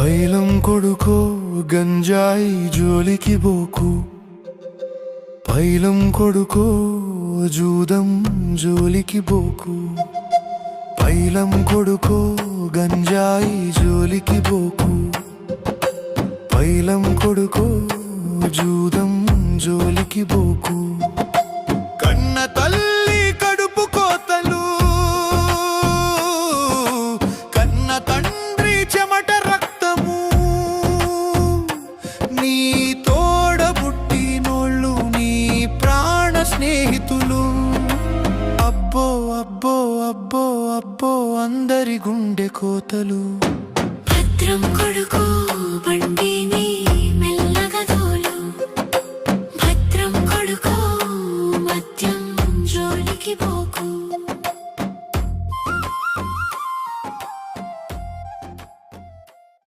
పైలం కొడుకో గంజాయి జోలికి బోకు, పైలం కొడుకో జూదం జోలికి బోకు, పైలం కొడుకో గంజాయి జోలికి బోకు, పైలం కొడుకో జూదం జోలికి బోకు. కన్న తల్లి కడుపు కోతలు, కన్న తండ్రి చెమట రక్తము, నీ తోడబుట్టినోళ్ళు నీ ప్రాణ స్నేహితులు. అబ్బో అబ్బో అబ్బో అబ్బో అందరి గుండె కోతలు. భద్రం కొడుకో బండి నీ